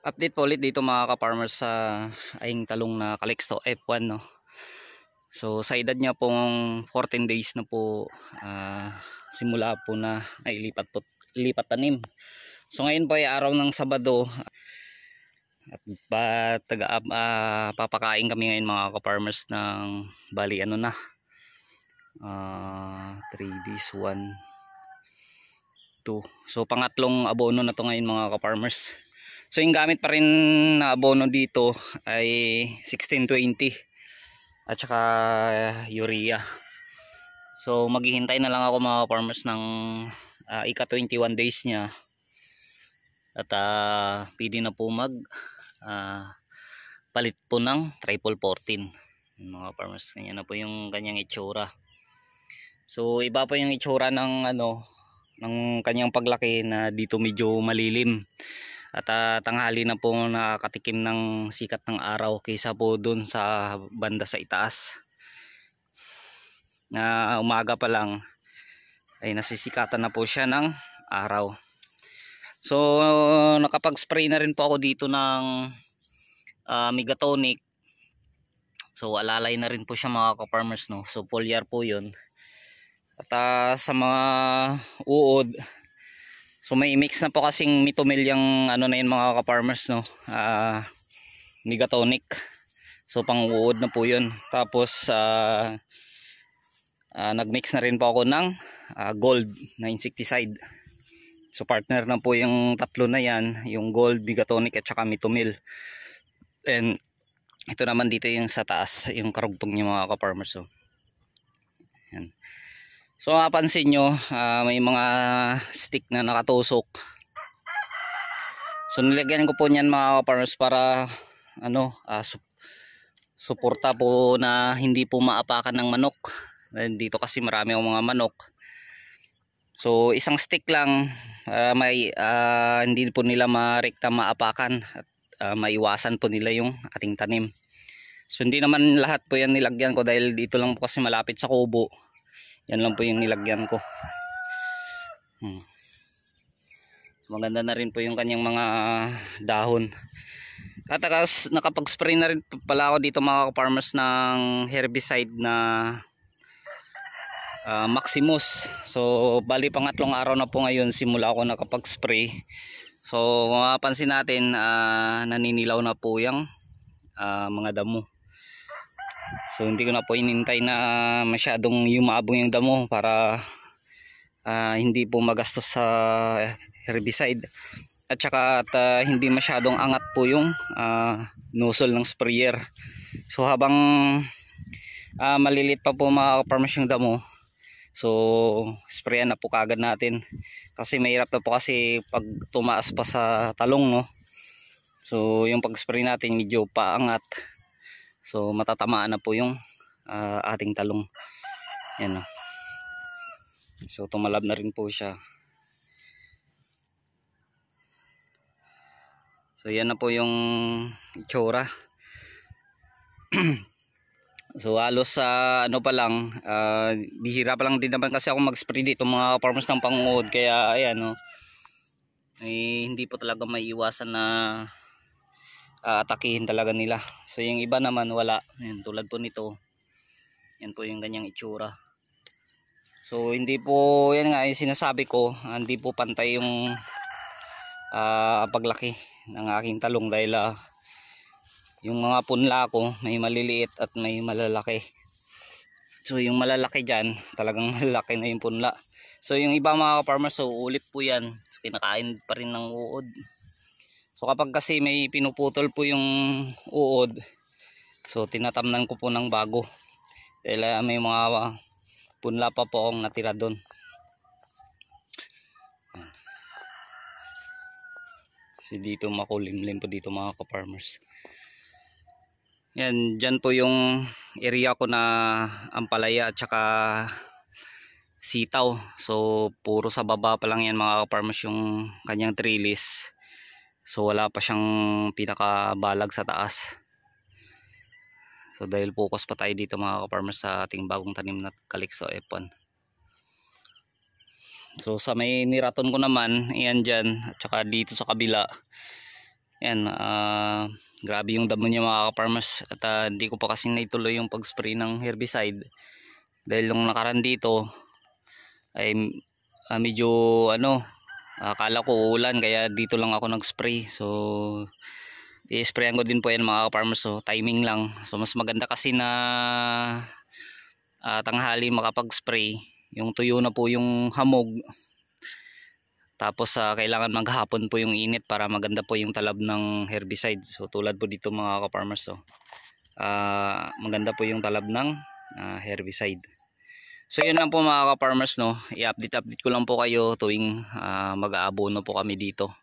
Update po ulit dito mga ka-farmers sa aing talong na Calixto F1, no. So sa edad niya pong 14 days na po, simula po na lipat tanim. So ngayon po ay araw ng Sabado at papakain kami ngayon mga ka-farmers ng bali ano na 3 days 1 2. So pangatlong abono na to ngayon mga ka-farmers. So yung gamit pa rin na abono dito ay 1620 at saka urea. So maghihintay na lang ako mga farmers ng ika 21 days niya at pwede na po mag palit po ng triple 14 mga farmers. Ganyan na po yung kanyang itsura. So iba po yung itsura ng ng kanyang paglaki na dito medyo malilim. At tanghali na po nakakatikim ng sikat ng araw kaysa po dun sa banda sa itaas na umaga pa lang ay nasisikatan na po siya ng araw. So nakapag-spray na rin po ako dito ng Megatonic. So alalay na rin po siya mga ka-farmers, no. So foliar po yun. At sa mga uod, so may mix na po kasing mitomil yung na yun mga ka-farmers, no. Megatonic. So pang uod na po yun. Tapos nagmix na rin po ako ng gold na insecticide. So partner na po yung tatlo na yan, yung gold, Megatonic at saka mitomil. And ito naman dito yung sa taas, yung karugtong niya mga ka-farmers. So yan. So mapapansin nyo, may mga stick na nakatusok. So nilagyan ko po niyan mga ka-farmers para suporta po na hindi po maapakan ng manok. Dito kasi marami akong mga manok. So isang stick lang, hindi po nila marekta maapakan at maiwasan po nila yung ating tanim. So hindi naman lahat po yan nilagyan ko dahil dito lang po kasi malapit sa kubo. Yan lang po yung nilagyan ko. Maganda na rin po yung kanyang mga dahon. At nakapag-spray na rin pala ako dito mga farmers ng herbicide na Maximus. So bali pangatlong araw na po ngayon simula ako nakapag-spray. So mapapansin natin naninilaw na po yung mga damo. So hindi ko na po inintay na masyadong yumabong yung damo para hindi po magastos sa herbicide. At saka hindi masyadong angat po yung nozzle ng sprayer. So habang malilit pa po mga farmers yung damo, so sprayan na po kagad natin. Kasi mahirap na po kasi pag tumaas pa sa talong, no. So yung pag-spray natin medyo paangat. So matatamaan na po yung ating talong. Yan, no. So tumalab na rin po siya. So yan na po yung itsura. So halos sa pa lang, bihira pa lang din naman kasi ako mag-spray dito mga farmers ng panguod, kaya ayan, no. Hindi po talaga maiiwasan na atakihin talaga nila. So yung iba naman wala. Ayan, tulad po nito. Yan po yung ganyang itsura. So hindi po, yan nga yung sinasabi ko, hindi po pantay yung paglaki ng aking talong dahil yung mga punla ko may maliliit at may malalaki. So yung malalaki dyan talagang malalaki na yung punla. So yung iba mga farmers, so ulit po yan. So kinakain pa rin ng uod. So kapag kasi may pinuputol po yung uod, so tinatamnan ko po ng bago dahil may mga punla pa po akong natira doon. So dito makulimlim po dito mga ka-farmers. Yan, dyan po yung area ko na ampalaya at saka sitaw. So puro sa baba pa lang yan mga ka-farmers yung kanyang trellis. So wala pa siyang pinakabalag sa taas. So dahil focus pa tayo dito mga ka-farmers sa ating bagong tanim na Calixto F1. So sa may niraton ko naman, iyan dyan, at saka dito sa kabila, Yan, grabe yung damo niya mga ka-farmers. At hindi ko pa kasi naituloy yung pag-spray ng herbicide. Dahil yung nakaraan dito ay medyo ano, akala ko uulan kaya dito lang ako nag-spray. So i-sprayan ko din po yan mga ka-farmers. So timing lang. So mas maganda kasi na tanghali makapag-spray. Yung tuyo na po yung hamog. Tapos kailangan maghapon po yung init para maganda po yung talab ng herbicide. So tulad po dito mga ka-farmers, so, maganda po yung talab ng herbicide. So yun lang po mga ka-farmers, no. I-update ko lang po kayo tuwing mag-aabono po kami dito.